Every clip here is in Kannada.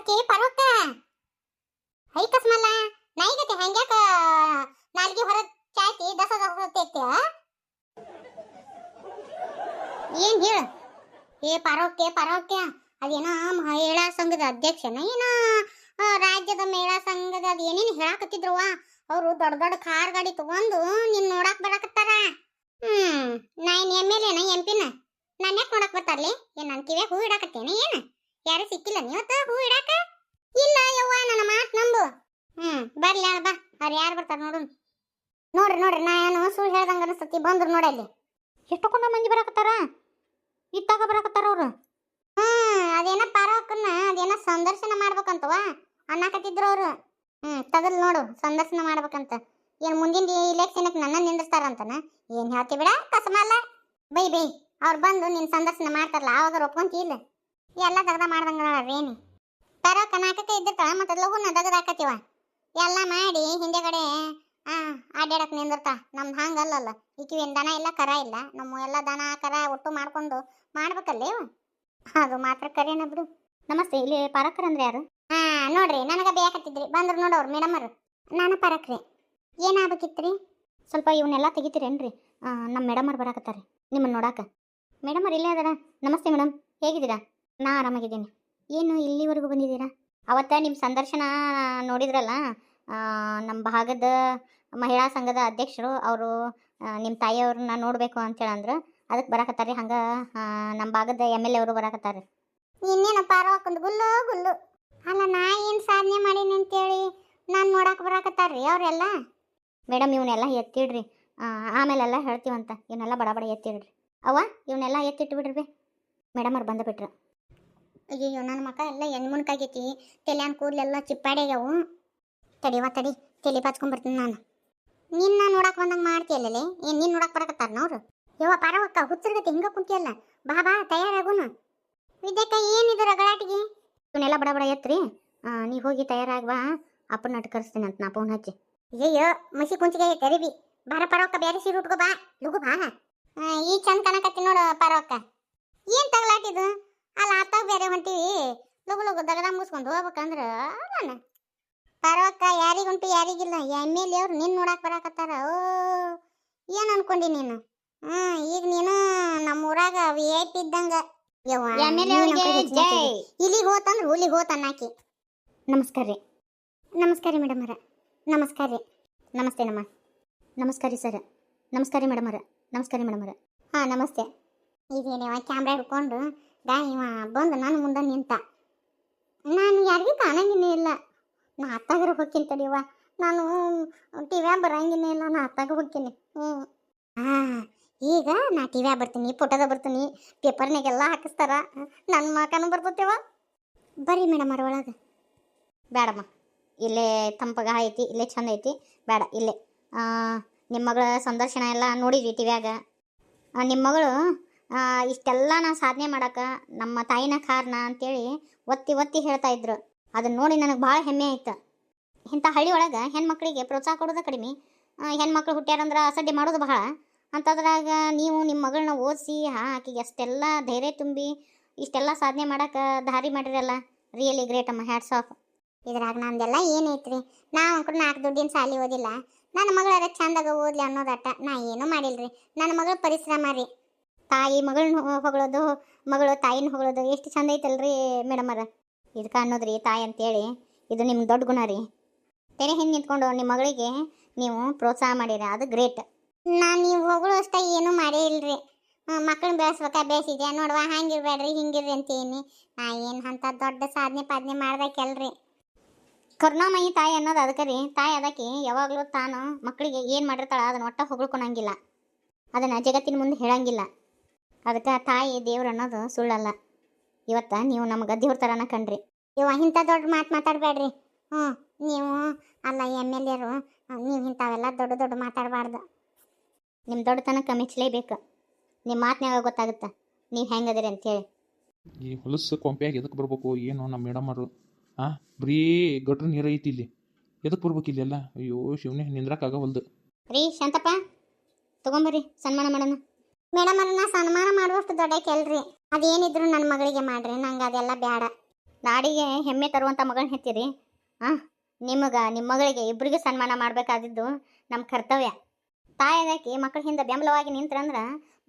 ಯಾಕೆ ಪರೋಕ್ಕ ಹೈ ಕಸ್ಮಲ್ಲ ನೈಗತೆ ಹಂಗ್ಯಾಕ ನಾಲ್ಗೆ ಹೊರ ಚಾಯ್ತಿ ದಸ ದಸತೆತ್ಯ ಏನ್ ಹೇಳ ಏ ಪರೋಕ್ಕೆ ಅದೇನ ಮಹಿಳಾ ಸಂಘದ ಅಧ್ಯಕ್ಷನ ಏನ ರಾಜ್ಯದ ಮಹಿಳಾ ಸಂಘದ ಅದ ಏನೇನು ಹೇಳಾಕತ್ತಿದ್ರವ ಅವರು ದೊಡ್ಡ ದೊಡ್ಡ ಕಾರ್ ಗಾಡಿ ತಗೊಂಡು ನಿನ್ ನೋಡಾಕ್ ಬರಾಕತ್ತಾರ ನಾನ್ ಎಮ್.ಎಲ್.ಎನ ಎಂ.ಪಿನ ನಾನು ಯಾಕೆ ನೋಡಕ್ ಬರ್ತಾರ್ಲಿ ಏನ್ ನನ್ ಕಿವ್ಯಾಗ ಹೂ ಇಡಾಕತ್ತೇನೆ ಏನ ಯಾರು ಸಿಕ್ಕಿಲ್ಲ ನೀವತ್ತ ಹೂ ಇಡಾಕ ಇಲ್ಲ ಯವ್ವ ನನ್ನ ಮಾತು ನಂಬು ಬರ್ಲಿ ಬಾ ಅವ್ರು ಯಾರು ಬರ್ತಾರ ನೋಡ್ರಿ ನಾನು ಸುಳ್ಳು ಹೇಳ್ದಂಗ ಅನಿಸ್ತತಿ ಬಂದ್ರು ನೋಡಲ್ಲಿ ಎಷ್ಟೊಂದ ಮಂದಿ ಬರಾಕತ್ತಾರ ಇತ್ತಾಗ ಬರಾಕತ್ತಾರ ಅವ್ರು ಅದೇನ ಪಾರವಕ್ಕನ್ನ ಅದೇನ ಸಂದರ್ಶನ ಮಾಡ್ಬೇಕಂತವ ಅನ್ನಕತ್ತಿದ್ರು ಅವ್ರು ತಗಲ್ ನೋಡು ಸಂದರ್ಶನ ಮಾಡ್ಬೇಕಂತ ಏನ್ ಮುಂದಿನ ಇಲೆಕ್ಷನ್ಕ್ ನನ್ನ ನಿಂದಿಸ್ತಾರಂತನ ಏನ್ ಹೇಳ್ತಿ ಬಿಡ ಕಸಮಲ್ಲ ಬೈ ಅವ್ರು ಬಂದು ನಿನ್ ಸಂದರ್ಶನ ಮಾಡ್ತಾರಲ್ಲ ಆವಾಗ ಒಪ್ಕೊಂತಿ ಇಲ್ಲ ಎಲ್ಲ ತಗದ ಮಾಡ್ದಂಗ ರೇಣಿ ಪಾರವಕ್ಕ ನಾಲ್ಕಕ್ಕೆ ಇದ್ದಿರ್ತಾಳ ಮತ್ತೆ ಲಘುನ ತಗದಾಕತಿವ ಎಲ್ಲ ಮಾಡಿ ಹಿಂದೆಗಡೆ ಅಡ್ಡಾಡಕ್ ನಿಂದಿರ್ತಾ ನಮ್ದು ಹಂಗಲ್ಲಲ್ಲ ಈಕಿವೇನ್ ದನ ಇಲ್ಲ ಕರ ಇಲ್ಲ ನಮ್ಮ ಎಲ್ಲ ದನ ಕರ ಒಟ್ಟು ಮಾಡ್ಕೊಂಡು ಮಾಡ್ಬೇಕಲ್ಲೇ ಅದು ಮಾತ್ರ ಕರೇನ ಬಿಡು ನಮಸ್ತೆ ಇಲ್ಲಿ ಪಾರಕ್ಕರ್ ಅಂದ್ರೆ ಯಾರು ನೋಡ್ರಿ ನನಗ ಬೇಕತ್ತಿದ್ರಿ ಬಂದ್ರು ನೋಡವ್ರು ಮೇಡಮರು ನಾನು ಪಾರಕ್ರಿ ಏನಾಗಬೇಕಿತ್ರಿ ಸ್ವಲ್ಪ ಇವನ್ನೆಲ್ಲ ತೆಗಿತೀರೇನ್ರಿ ನಮ್ಮ ಮೇಡಮರು ಬರಾಕತ್ತಾರೆ ನಿಮ್ಮನ್ನ ನೋಡಾಕ ಮೇಡಮರು ಇಲ್ಲೇ ಅದಾರ ನಮಸ್ತೆ ಮೇಡಮ್ ಹೇಗಿದ್ದೀರಾ ನಾ ಆರಾಮಾಗಿದ್ದೀನಿ ಏನು ಇಲ್ಲಿವರೆಗೂ ಬಂದಿದ್ದೀರಾ ಅವತ್ತ ನಿಮ್ಮ ಸಂದರ್ಶನ ನೋಡಿದ್ರಲ್ಲ ನಮ್ಮ ಭಾಗದ ಮಹಿಳಾ ಸಂಘದ ಅಧ್ಯಕ್ಷರು ಅವರು ನಿಮ್ಮ ತಾಯಿಯವ್ರನ್ನ ನೋಡಬೇಕು ಅಂತೇಳಿ ಅಂದ್ರೆ ಅದಕ್ಕೆ ಬರಾಕತ್ತಾರೆ ಹಂಗೆ ನಮ್ಮ ಭಾಗದ ಎಮ್.ಎಲ್.ಎ ಅವರು ಬರಾಕತ್ತಾರೆ ಇನ್ನೇನು ಪಾರವಾಕೊಂದು ಗುಲ್ಲು ಅಲ್ಲ ನಾ ಏನು ಸಾಧನೆ ಮಾಡೀನಿ ಅಂತೇಳಿ ನಾನು ನೋಡಕ್ಕೆ ಬರಾಕತ್ತಾರ್ರಿ ಅವರೆಲ್ಲ ಮೇಡಮ್ ಇವನ್ನೆಲ್ಲ ಎತ್ತಿಡ್ರಿ ಆಮೇಲೆಲ್ಲ ಹೇಳ್ತೀವಂತ ಇವನ್ನೆಲ್ಲ ಬಡ ಎತ್ತಿಡ್ರಿ ಅವ್ವ ಇವನ್ನೆಲ್ಲ ಎತ್ತಿಟ್ಟು ಬಿಡ್ರಿ ಮೇಡಮ್ ಅವ್ರು ಬಂದುಬಿಟ್ರು ಅಯ್ಯೋ ನನ್ನ ಮಕ್ಕ ಎಲ್ಲ ಹೆಣ್ಮುಣ್ಕಾಗೈತಿ ತಲೆಯನ್ ಕೂದಲೆಲ್ಲ ಚಿಪ್ಪಾಡ್ಯಾವು ತಡಿ ತಲೆ ಪಾಚ್ಕೊಂಡ್ಬರ್ತೀನಿ ನಾನು ನಿನ್ನ ನೋಡಕ್ಕೆ ಬಂದಂಗೆ ಮಾಡ್ತೀಯಲ್ಲೇ ಏನು ನೀನು ನೋಡಕ್ಕೆ ಬರಕತ್ತಾರ ನೋಡ್ರು ಯವ್ವ ಪಾರವಕ್ಕ ಹುಚ್ಚರ್ಗತಿ ಹಿಂಗ ಕುಂತಿಯಲ್ಲ ಬಾ ತಯಾರಾಗುನು ವಿದ್ಯಕ್ಕ ಏನಿದು ರಗಡಾಟಿಗೆ ಇವನ್ನೆಲ್ಲ ಬಡ ಎತ್ರಿ ನೀವು ಹೋಗಿ ತಯಾರಾಗಿ ಬಾ ಅಪ್ಪನ ನಟ್ ಕರೆಸ್ತೀನಿ ಅಂತ ನಾ ಫೋನ್ ಹಚ್ಚಿ ಅಯ್ಯೋ ಮಸಿ ಕುಂಚಿಗೆ ಕರಿಬಿ ಬಾರ ಪಾರವಕ್ಕ ಬೇರೆ ಸೀರೆ ಉಟ್ಕೋ ಬಾ ಲಗು ಬಾ ಈ ಚಂದ ಕನಕತ್ತಿ ನೋಡು ಪಾರವಕ್ಕ ಏನು ತಗಲಾಟಿದು ಅಲ್ಲ ಆತಾಗ ಬೇರೆ ಹೊಂಟಿವಿ ಲಗು ದಗದ ಮುಗಿಸ್ಕೊಂಡು ಹೋಗ್ಬೇಕಂದ್ರೆ ಅಲ್ಲ ಪಾರವಕ್ಕ ಯಾರಿಗುಂಟು ಯಾರಿಗಿಲ್ಲ ಎಮ್.ಎಲ್.ಎ ಅವ್ರು ನಿನ್ನ ನೋಡಕ್ಕೆ ಬರಾಕತ್ತಾರ ಓ ಏನು ಅನ್ಕೊಂಡಿ ನೀನು ಈಗ ನೀನು ನಮ್ಮೂರಾಗ VIP ಇದ್ದಂಗ ಇಲ್ಲಿಗೆ ಹೋತಂದ್ರೆ ಹುಲಿಗೆ ಹೋತನ್ನಾಕಿ ನಮಸ್ಕಾರ ರೀ ಮೇಡಮ್ ಅವರ ನಮಸ್ಕಾರ ರೀ ನಮಸ್ತೆ ನಮ್ಮ ನಮಸ್ಕಾರ ರೀ ಸರ್ ನಮಸ್ಕಾರ ರೀ ಮೇಡಮ್ ಅವರ ನಮಸ್ತೆ ಇದೇನೇವ ಕ್ಯಾಮ್ರಾ ಹಿಡ್ಕೊಂಡು ಇವ ಬಂದು ನಾನು ಮುಂದೆ ನಿಂತ ನಾನು ಯಾರಿಗೂ ಕಾಣಂಗಿನೇ ಇಲ್ಲ ನಾ ಅತ್ತಾಗರ ಹೋಗ್ತೀನಿ ತಡಿಯವ ನಾನು ಟಿವ್ಯಾಗ ಬರಂಗಿನೇ ಇಲ್ಲ ನಾ ಅತ್ತಾಗ ಹೋಗ್ತೀನಿ ಈಗ ನಾ ಟಿವ್ಯಾಗ ಬರ್ತೀನಿ ಫೋಟೋದಾಗ ಬರ್ತೀನಿ ಪೇಪರ್ನಾಗೆಲ್ಲ ಹಾಕಿಸ್ತಾರ ನನ್ನ ಮಕನೂ ಬರ್ತೇವ ಬರ್ರಿ ಮೇಡಮ್ ಅವ್ರ ಒಳಗೆ ಬೇಡಮ್ಮ ಇಲ್ಲೇ ತಂಪಗ ಐತಿ ಇಲ್ಲೇ ಚಂದ ಐತಿ ಬೇಡ ಇಲ್ಲೇ ನಿಮ್ಮ ಮಗಳ ಸಂದರ್ಶನ ಎಲ್ಲ ನೋಡಿದ್ವಿ ಟಿವ್ಯಾಗ ನಿಮ್ಮ ಮಗಳು ಇಷ್ಟೆಲ್ಲ ನಾ ಸಾಧನೆ ಮಾಡೋಕೆ ನಮ್ಮ ತಾಯಿನ ಕಾರಣ ಅಂತೇಳಿ ಒತ್ತಿ ಹೇಳ್ತಾ ಇದ್ರು ಅದನ್ನ ನೋಡಿ ನನಗೆ ಭಾಳ ಹೆಮ್ಮೆ ಆಯ್ತು ಇಂಥ ಹಳ್ಳಿ ಒಳಗೆ ಹೆಣ್ಮಕ್ಳಿಗೆ ಪ್ರೋತ್ಸಾಹ ಕೊಡೋದು ಕಡಿಮೆ ಹೆಣ್ಮಕ್ಳು ಹುಟ್ಟ್ಯಾರಂದ್ರೆ ಅಸಡ್ಡೆ ಮಾಡೋದು ಬಹಳ ಅಂಥದ್ರಾಗ ನೀವು ನಿಮ್ಮ ಮಗಳನ್ನ ಓದಿಸಿ ಆಕೆಗೆ ಅಷ್ಟೆಲ್ಲ ಧೈರ್ಯ ತುಂಬಿ ಇಷ್ಟೆಲ್ಲ ಸಾಧನೆ ಮಾಡೋಕೆ ದಾರಿ ಮಾಡಿರಲ್ಲ ರಿಯಲಿ ಗ್ರೇಟ್ ಅಮ್ಮ ಹ್ಯಾಟ್ಸ್ ಆಫ್ ಇದ್ರಾಗ ನಂದೆಲ್ಲ ಏನೈತ್ರಿ ನಾವು ಅಂಕರು 4 ದುಡ್ಡಿನ ಸಾಲಿ ಓದಿಲ್ಲ ನನ್ನ ಮಗಳಾರ ಚಂದಾಗ ಓದ್ಲಿ ಅನ್ನೋದಟ್ಟ ನಾ ಏನೂ ಮಾಡಿಲ್ರಿ ನನ್ನ ಮಗಳು ಪರಿಶ್ರಮ ರೀ ತಾಯಿ ಮಗಳನ್ನ ಹೊಗಳೋದು ಮಗಳು ತಾಯಿನ ಹೊಗಳೋದು ಎಷ್ಟು ಚಂದ ಐತಲ್ರಿ ಮೇಡಮರ ಇದಕ್ಕೆ ಅನ್ನೋದ್ರಿ ತಾಯಿ ಅಂತೇಳಿ ಇದು ನಿಮ್ಮ ದೊಡ್ಡ ಗುಣ ರೀ ತೆರೆ ಹಿಂದೆ ನಿಂತ್ಕೊಂಡು ನಿಮ್ಮ ಮಗಳಿಗೆ ನೀವು ಪ್ರೋತ್ಸಾಹ ಮಾಡಿರಿ ಅದು ಗ್ರೇಟ್ ನಾನು ನೀವು ಹೊಗಳು ಅಷ್ಟೇ ಏನೂ ಮಾಡೇ ಇಲ್ರಿ ಮಕ್ಕಳನ್ನ ಬೆಳೆಸ್ಬೇಕಾ ಬೇಸಿದ್ಯಾ ನೋಡುವ ಹಂಗಿರ್ಬೇಡ್ರಿ ಹಿಂಗಿರ್ರಿ ಅಂತೀನಿ ನಾ ಏನು ಅಂಥ ದೊಡ್ಡ ಸಾಧನೆ ಮಾಡ್ಬೇಕಲ್ರಿ ಕರುಣಾಮಯಿ ತಾಯಿ ಅನ್ನೋದು ಅದಕ್ಕೆ ರೀ ತಾಯಿ ಅದಕ್ಕೆ ಯಾವಾಗಲೂ ತಾನು ಮಕ್ಕಳಿಗೆ ಏನು ಮಾಡಿರ್ತಾಳೆ ಅದನ್ನು ಒಟ್ಟ ಹೊಗಳ್ಕೊಳಂಗಿಲ್ಲ ಅದನ್ನು ಜಗತ್ತಿನ ಮುಂದೆ ಹೇಳಂಗಿಲ್ಲ ಅದಕ್ಕೆ ತಾಯಿ ದೇವ್ರು ಅನ್ನೋದು ಸುಳ್ಳಲ್ಲ ಇವತ್ತು ನೀವು ನಮಗೆ ದೇವ್ರ ಥರನ ಕಣ್ರಿ ಇಂಥ ದೊಡ್ಡ ಮಾತಾಡಬೇಡ್ರಿ ನೀವು ಅಲ್ಲ ಎಮ್.ಎಲ್.ಎರು ನೀವು ಇಂಥವೆಲ್ಲ ದೊಡ್ಡ ಮಾತಾಡಬಾರ್ದು ನಿಮ್ಮ ದೊಡ್ಡತನಕ್ಕೆ ಮೆಚ್ಚಲೇಬೇಕು ನಿಮ್ಮ ಮಾತನಾಗ ಗೊತ್ತಾಗುತ್ತೆ ನೀವು ಹೆಂಗದಿರಿ ಅಂತೇಳಿ ಈ ಹೊಲಸು ಕೊಂಪ್ಯಾಗ ಎದಕ್ಕೆ ಬರ್ಬೇಕು ಏನು ನಮ್ಮ ಮೇಡಮರು ಬರೀ ಗಟ್ರು ನೀರು ಐತಿ ಇಲ್ಲಿ ಎದಕ್ಕೆ ಬರ್ಬೇಕು ಇಲ್ಲಿ ಎಲ್ಲ ಅಯ್ಯೋ ಶಿವನೇ ನಿಂದ್ರಕ್ಕಾಗವಲ್ದು ರೀ ಶಾಂತಪ್ಪ ತಗೊಂಬರ್ರಿ ಸನ್ಮಾನ ಮಾಡೋಣ ಮೇಡಮರನ್ನ ಸನ್ಮಾನ ಮಾಡುವಷ್ಟು ದೊಡ್ಡ ಕೆಲ್ರಿ ಅದೇನಿದ್ರು ನನ್ನ ಮಗಳಿಗೆ ಮಾಡ್ರಿ ನಂಗೆ ಅದೆಲ್ಲ ಬೇಡ ನಾಡಿಗೆ ಹೆಮ್ಮೆ ತರುವಂಥ ಮಗಳನ್ನ ಹೆತ್ತೀರಿ. ನಿಮ್ಮ ಮಗಳಿಗೆ ಇಬ್ಬರಿಗೂ ಸನ್ಮಾನ ಮಾಡಬೇಕಾದಿದ್ದು ನಮ್ಮ ಕರ್ತವ್ಯ. ತಾಯಿಯಾಗಿ ಮಕ್ಕಳ ಹಿಂದೆ ಬೆಂಬಲವಾಗಿ ನಿಂತ್ರಂದ್ರೆ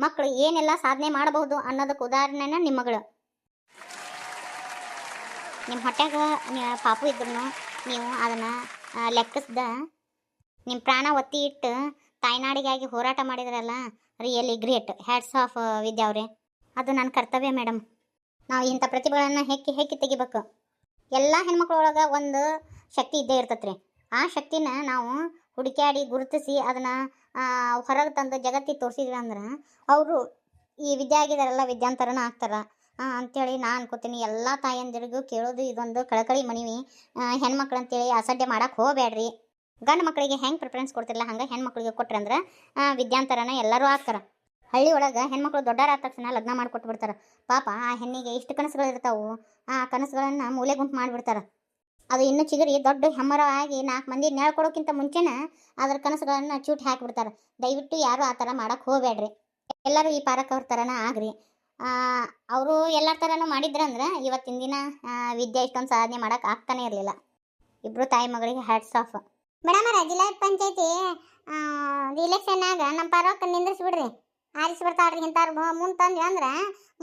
ಮಕ್ಕಳು ಏನೆಲ್ಲ ಸಾಧನೆ ಮಾಡಬಹುದು ಅನ್ನೋದಕ್ಕೆ ಉದಾಹರಣೆನ ನಿಮ್ಮ ಮಗಳು. ನಿಮ್ಮ ಹೊಟ್ಯಾಗ ಪಾಪು ಇದ್ರು ನೀವು ಅದನ್ನು ಲೆಕ್ಕಿಸ್ದ ನಿಮ್ಮ ಪ್ರಾಣ ಒತ್ತಿ ಇಟ್ಟು ತಾಯ್ನಾಡಿಗಾಗಿ ಹೋರಾಟ ಮಾಡಿದ್ರಲ್ಲ, ರಿಯಲಿ ಗ್ರೇಟ್. ಹ್ಯಾಟ್ಸ್ ಆಫ್ ವಿದ್ಯಾವ್ರೆ. ಅದು ನನ್ನ ಕರ್ತವ್ಯ ಮೇಡಮ್. ನಾವು ಇಂಥ ಪ್ರತಿಭೆಗಳನ್ನು ಹೆಕ್ಕಿ ತೆಗಿಬೇಕು. ಎಲ್ಲ ಹೆಣ್ಮಕ್ಳೊಳಗೆ ಒಂದು ಶಕ್ತಿ ಇದ್ದೇ ಇರ್ತೈತೆ ರೀ. ಆ ಶಕ್ತಿನ ನಾವು ಹುಡುಕ್ಯಾಡಿ ಗುರುತಿಸಿ ಅದನ್ನು ಹೊರಗೆ ತಂದು ಜಗತ್ತಿಗೆ ತೋರಿಸಿದ್ವಿ ಅಂದ್ರೆ ಅವರು ಈ ವಿದ್ಯೆ ಆಗಿದಾರಲ್ಲ ವಿದ್ಯಾಂತರನ ಆಗ್ತಾರೆ ಅಂಥೇಳಿ ನಾನು ಅನ್ಕೋತೀನಿ. ಎಲ್ಲ ತಾಯಂದಿರಿಗೂ ಕೇಳೋದು ಇದೊಂದು ಕಳಕಳಿ ಮನವಿ. ಹೆಣ್ಮಕ್ಳು ಅಂತೇಳಿ ಅಸಡ್ಡೆ ಮಾಡೋಕೆ ಹೋಗಬೇಡ್ರಿ. ಗಂಡು ಮಕ್ಕಳಿಗೆ ಹೆಂಗೆ ಪ್ರಿಫರೆನ್ಸ್ ಕೊಡ್ತಿರಲ್ಲ ಹಂಗೆ ಹೆಣ್ಮಕ್ಳಿಗೆ ಕೊಟ್ರೆ ಅಂದ್ರೆ ವಿದ್ಯಾಂತರನ ಎಲ್ಲರೂ ಆಗ್ತಾರೆ. ಹಳ್ಳಿ ಒಳಗೆ ಹೆಣ್ಮಕ್ಳು ದೊಡ್ಡರಾದ ತಕ್ಷಣ ಲಗ್ನ ಮಾಡಿಕೊಟ್ಟು ಬಿಡ್ತಾರೆ. ಪಾಪ ಆ ಹೆಣ್ಣಿಗೆ ಇಷ್ಟು ಕನಸುಗಳಿರ್ತಾವೆ. ಆ ಕನಸುಗಳನ್ನು ಮೂಲೆ ಗುಂಪು ಮಾಡಿಬಿಡ್ತಾರೆ. ಅದು ಇನ್ನೂ ಚಿಗುರಿ ದೊಡ್ಡ ಹೆಮ್ಮರ ಆಗಿ 4 ಮಂದಿ ನೆಳ್ಕೊಡೋಕ್ಕಿಂತ ಮುಂಚೆನೇ ಅದರ ಕನಸುಗಳನ್ನು ಚೂಟಿ ಹಾಕಿಬಿಡ್ತಾರೆ. ದಯವಿಟ್ಟು ಯಾರು ಆ ಥರ ಮಾಡೋಕೆ ಹೋಗಬೇಡ್ರಿ. ಎಲ್ಲರೂ ಈ ಪಾರಕ್ಕೆ ಅವ್ರ ಥರನ ಆಗ್ರಿ. ಅವರು ಎಲ್ಲರ ಥರನೂ ಮಾಡಿದ್ರಂದ್ರೆ ಇವತ್ತಿನ ದಿನ ವಿದ್ಯೆ ಇಷ್ಟೊಂದು ಸಾಧನೆ ಮಾಡೋಕೆ ಆಗ್ತಾನೆ ಇರಲಿಲ್ಲ. ಇಬ್ಬರು ತಾಯಿ ಮಗಳಿಗೆ ಹ್ಯಾಟ್ಸ್ ಆಫ್. ಮೇಡಮ್ ಜಿಲ್ಲಾ ಪಂಚಾಯತಿ ಇಲೆಕ್ಷನ್ನಾಗ ನಮ್ಮ ಪಾರಕ್ಕೆ ನಿಂದ್ರಿಸ್ಬಿಡ್ರಿ. ಆರಿಸಿ ಬರ್ತಾಳ್ರಿ. ಇಂಥವ್ರು ಮುಂದೆ ತಂದ್ವಿ ಅಂದ್ರೆ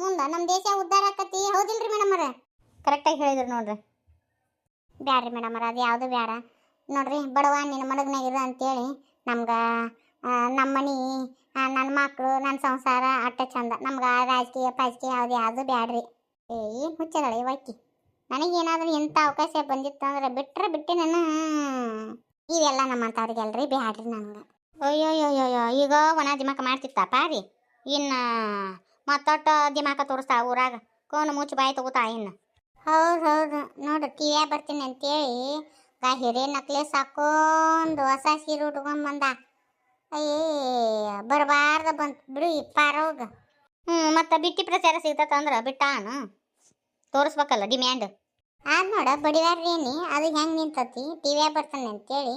ಮುಂದೆ ನಮ್ಮ ದೇಶ ಉದ್ಧಾರ ಆಕತಿ. ಹೌದಿಲ್ರಿ ಮೇಡಮರ? ಕರೆಕ್ಟಾಗಿ ಹೇಳಿದ್ರು ನೋಡ್ರಿ. ಬ್ಯಾಡ್ರಿ ಮೇಡಮರ, ಅದು ಯಾವುದು ಬೇಡ ನೋಡ್ರಿ. ಬಡವ ನಿನ್ನ ಮಡಗ್ನಾಗಿರು ಅಂತೇಳಿ ನಮ್ಗೆ ನಮ್ಮ ಮನೆ, ನನ್ನ ಮಕ್ಕಳು, ನನ್ನ ಸಂಸಾರ ಅಟ್ಟ ಚಂದ. ನಮ್ಗೆ ರಾಜಕೀಯ ಪಾಜಕೀಯ ಯಾವುದು ಬ್ಯಾಡ್ರಿ. ಏನು ಹುಚ್ಚರಳಿ ಇವಕ್ಕಿ. ನನಗೇನಾದ್ರೂ ಇಂಥ ಅವಕಾಶ ಬಂದಿತ್ತು ಅಂದ್ರೆ ಬಿಟ್ಟೆ ನಾನು ಇವೆಲ್ಲ ನಮ್ಮಂಥವ್ರಿಗೆಲ್ರಿ ಬ್ಯಾಡ್ರಿ ನನಗೆ. ಅಯ್ಯೋಯ್ಯೋಯ್ಯೋ, ಈಗ ಒಣ ದಿಮಾಕ ಮಾಡ್ತಿತ್ತಪ್ಪ ರೀ. ಇನ್ನು ಮತ್ತೊಟ್ಟು ದಿಮಾಕ ತೋರಿಸ್ತಾ ಊರಾಗ ಕೋನು ಮುಚ್ಚು ಬಾಯಿ ತಗೋತಾ ಇನ್ನು. ಹೌದು ನೋಡ್ರಿ, ಟಿವಿಯಾಗ ಬರ್ತೀನಿ ಅಂತೇಳಿ ಹಿರೇ ನಕ್ಲೇಸ್ ಹಾಕೊಂಡು ಹೊಸ ಸೀರೆ ಉಟ್ಕೊಂಡ್ಬಂದ. ಬರಬಾರ್ದ ಬಂತು ಬಿಡು ಈ ಪಾರೋಗ. ಮತ್ತು ಬಿಟ್ಟಿ ಪ್ರಚಾರ ಸಿಗ್ತಂದ್ರೆ ಬಿಟ್ಟಾನು ತೋರಿಸ್ಬೇಕಲ್ಲ ಡಿಮ್ಯಾಂಡ್. ಅದು ನೋಡ ಬಡಿವಾರ್ರೇನಿ ಅದು ಹೆಂಗೆ ನಿಂತತಿ ಟಿವಿಯಾಗ ಬರ್ತಾನೆ ಅಂತೇಳಿ.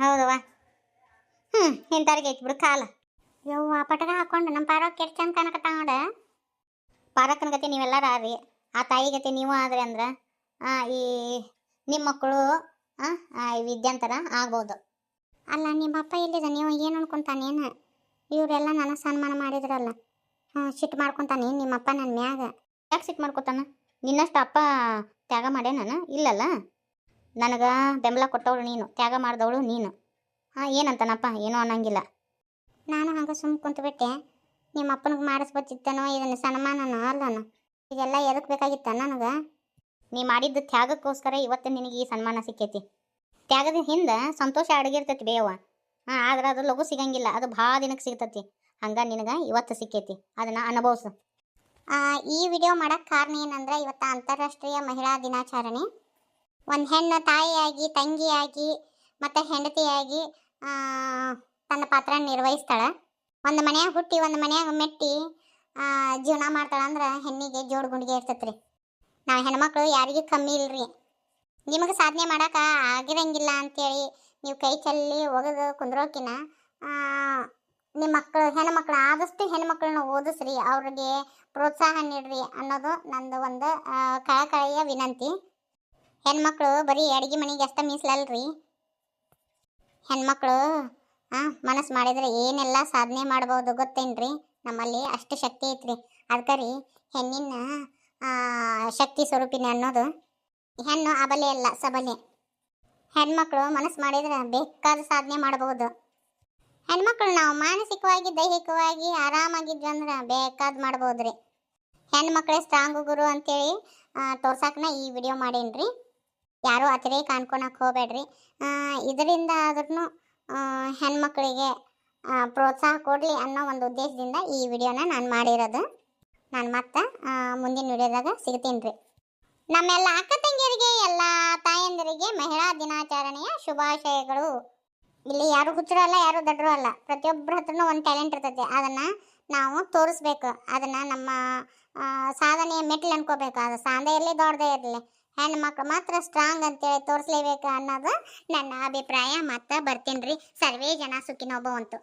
ಹೌದವ್ವ. ಇಂಥವ್ರಿಗೆ ಐತಿ ಬಿಡು ಕಾಲ. ಯವ್ವ ಪಟಕ ಹಾಕೊಂಡು ನಮ್ಮ ಪಾರೋಗ ಕೆಟ್ಟ ಚಂದ ಕಾಣಕತ್ತ ನೋಡ. ಪಾರಕ್ಕನ ಗತಿ ನೀವೆಲ್ಲರೂ ಆದ್ರಿ, ಆ ತಾಯಿ ಗತಿ ನೀವು ಆದ್ರಿ ಅಂದ್ರೆ ಈ ನಿಮ್ಮ ಮಕ್ಕಳು ವಿದ್ಯಾಂತರ ಆಗ್ಬೋದು. ಅಲ್ಲ ನಿಮ್ಮ ಅಪ್ಪ ಎಲ್ಲಿದ? ನೀವು ಏನು ಅನ್ಕೊಂತಾನೇನು? ಇವರೆಲ್ಲ ನನಗೆ ಸನ್ಮಾನ ಮಾಡಿದ್ರಲ್ಲ, ಸಿಟ್ಟು ಮಾಡ್ಕೊತಾನೆ ನಿಮ್ಮಪ್ಪ ನನ್ನ ಮ್ಯಾಗ. ಯಾಕೆ ಸಿಟ್ಟು ಮಾಡ್ಕೊತಾನ? ನಿನ್ನಷ್ಟು ಅಪ್ಪ ತ್ಯಾಗ ಮಾಡೇ ನಾನು ಇಲ್ಲಲ್ಲ. ನನಗೆ ಬೆಂಬಲ ಕೊಟ್ಟವಳು ನೀನು, ತ್ಯಾಗ ಮಾಡಿದವಳು ನೀನು. ಏನಂತಾನಪ್ಪ? ಏನೂ ಅನ್ನಂಗಿಲ್ಲ. ನಾನು ಹಂಗೆ ಸುಮ್ಮ ಕುಂತುಬಿಟ್ಟೆ. ನಿಮ್ಮ ಅಪ್ಪನಿಗೆ ಮಾಡಿಸ್ಬತ್ತಿತ್ತನೋ ಇದನ್ನು ಸನ್ಮಾನನೋ ಅಲ್ಲನೋ? ಇದೆಲ್ಲ ಎದಕ್ಕೆ ಬೇಕಾಗಿತ್ತ ನನಗೆ? ನೀ ಮಾಡಿದ್ದು ತ್ಯಾಗಕ್ಕೋಸ್ಕರ ಇವತ್ತು ನಿನಗೆ ಈ ಸನ್ಮಾನ ಸಿಕ್ಕೈತಿ. ತ್ಯಾಗದ ಹಿಂದೆ ಸಂತೋಷ ಅಡಗಿರ್ತೈತಿ ಬೇವ. ಆದ್ರೆ ಅದು ಲಘು ಸಿಗಂಗಿಲ್ಲ, ಅದು ಭಾಳ ದಿನಕ್ಕೆ ಸಿಗ್ತೈತಿ. ಹಂಗೆ ನಿನಗೆ ಇವತ್ತು ಸಿಕ್ಕೈತಿ, ಅದನ್ನು ಅನುಭವಿಸು. ಈ ವಿಡಿಯೋ ಮಾಡೋಕ್ಕೆ ಕಾರಣ ಏನಂದ್ರೆ ಇವತ್ತು ಅಂತಾರಾಷ್ಟ್ರೀಯ ಮಹಿಳಾ ದಿನಾಚರಣೆ. ಒಂದು ಹೆಣ್ಣು ತಾಯಿಯಾಗಿ, ತಂಗಿಯಾಗಿ ಮತ್ತು ಹೆಂಡತಿಯಾಗಿ ತನ್ನ ಪಾತ್ರ ನಿರ್ವಹಿಸ್ತಾಳೆ. ಒಂದು ಮನ್ಯಾಗ ಹುಟ್ಟಿ ಒಂದು ಮನ್ಯಾಗ ಮೆಟ್ಟಿ ಜೀವನ ಮಾಡ್ತಾಳೆ ಅಂದ್ರೆ ಹೆಣ್ಣಿಗೆ ಜೋಡು ಗುಂಡಿಗೆ ಇರ್ತೈತ್ರಿ. ನಾವು ಹೆಣ್ಮಕ್ಳು ಯಾರಿಗೂ ಕಮ್ಮಿ ಇಲ್ರಿ. ನಿಮಗೆ ಸಾಧನೆ ಮಾಡೋಕೆ ಆಗಿರಂಗಿಲ್ಲ ಅಂಥೇಳಿ ನೀವು ಕೈ ಚೆಲ್ಲಿ ಒಗೆದು ಕುಂದ್ರೋಕಿನ ನಿಮ್ಮ ಮಕ್ಕಳು ಹೆಣ್ಮಕ್ಳು ಆದಷ್ಟು ಹೆಣ್ಮಕ್ಳನ್ನ ಓದಿಸ್ರಿ, ಅವ್ರಿಗೆ ಪ್ರೋತ್ಸಾಹ ನೀಡ್ರಿ ಅನ್ನೋದು ನಂದು ಒಂದು ಕಳಕಳಿಯ ವಿನಂತಿ. ಹೆಣ್ಮಕ್ಳು ಬರೀ ಅಡುಗೆ ಮನೆಗೆ ಅಷ್ಟೇ ಮೀಸಲಲ್ರಿ. ಹೆಣ್ಮಕ್ಳು ಮನಸ್ಸು ಮಾಡಿದರೆ ಏನೆಲ್ಲ ಸಾಧನೆ ಮಾಡ್ಬೋದು ಗೊತ್ತೇನ್ರಿ? ನಮ್ಮಲ್ಲಿ ಅಷ್ಟು ಶಕ್ತಿ ಐತ್ರಿ. ಅದಕ್ಕೆ ರೀ ಹೆಣ್ಣಿನ ಶಕ್ತಿ ಸ್ವರೂಪಿನಿ ಅನ್ನೋದು. ಹೆಣ್ಣು ಅಬಲೆ ಅಲ್ಲ, ಸಬಲೆ. ಹೆಣ್ಮಕ್ಳು ಮನಸ್ಸು ಮಾಡಿದರೆ ಬೇಕಾದ ಸಾಧನೆ ಮಾಡ್ಬೋದು. ಹೆಣ್ಮಕ್ಳು ನಾವು ಮಾನಸಿಕವಾಗಿ ದೈಹಿಕವಾಗಿ ಆರಾಮಾಗಿದ್ವಿ ಅಂದ್ರೆ ಬೇಕಾದ ಮಾಡ್ಬೋದ್ರಿ. ಹೆಣ್ಮಕ್ಳೇ ಸ್ಟ್ರಾಂಗು ಗುರು ಅಂತೇಳಿ ತೋರ್ಸಕ್ನ ಈ ವಿಡಿಯೋ ಮಾಡೇನ್ರಿ. ಯಾರೂ ಅತಿರೇಕ ಅನ್ಕೊಳಕ್ಕೆ ಹೋಗಬೇಡ್ರಿ. ಇದರಿಂದ ಆದ್ರೂ ಹೆಣ್ಮಕ್ಳಿಗೆ ಪ್ರೋತ್ಸಾಹ ಕೊಡಲಿ ಅನ್ನೋ ಒಂದು ಉದ್ದೇಶದಿಂದ ಈ ವಿಡಿಯೋನ ನಾನು ಮಾಡಿರೋದು. ನಾನು ಮತ್ತೆ ಮುಂದಿನ ವಿಡಿಯೋದಾಗ ಸಿಗ್ತೀನಿ ರೀ. ನಮ್ಮೆಲ್ಲ ಅಕ್ಕ ತಂಗಿಯರಿಗೆ, ಎಲ್ಲ ತಾಯಂದಿರಿಗೆ ಮಹಿಳಾ ದಿನಾಚರಣೆಯ ಶುಭಾಶಯಗಳು. ಇಲ್ಲಿ ಯಾರು ಹುಚ್ಚರು ಅಲ್ಲ, ಯಾರು ದಡ್ಡರು ಅಲ್ಲ. ಪ್ರತಿಯೊಬ್ಬರ ಹತ್ರನೂ ಒಂದು ಟ್ಯಾಲೆಂಟ್ ಇರ್ತೈತೆ, ಅದನ್ನು ನಾವು ತೋರಿಸ್ಬೇಕು. ಅದನ್ನು ನಮ್ಮ ಸಾಧನೆಯ ಮೆಟ್ಲು ಅನ್ಕೋಬೇಕು. ಅದು ಸಾಧನೆಯಲ್ಲಿ ದೊಡ್ಡದೇ ಇರಲಿ, ಹೆಣ್ಮಕ್ಳು ಮಾತ್ರ ಸ್ಟ್ರಾಂಗ್ ಅಂತೇಳಿ ತೋರಿಸ್ಲೇಬೇಕು ಅನ್ನೋದು ನನ್ನ ಅಭಿಪ್ರಾಯ. ಮತ್ತೆ ಬರ್ತೀನಿ ರೀ. ಸರ್ವೇ ಜನ ಸುಖಿನೋ ಭವಂತು.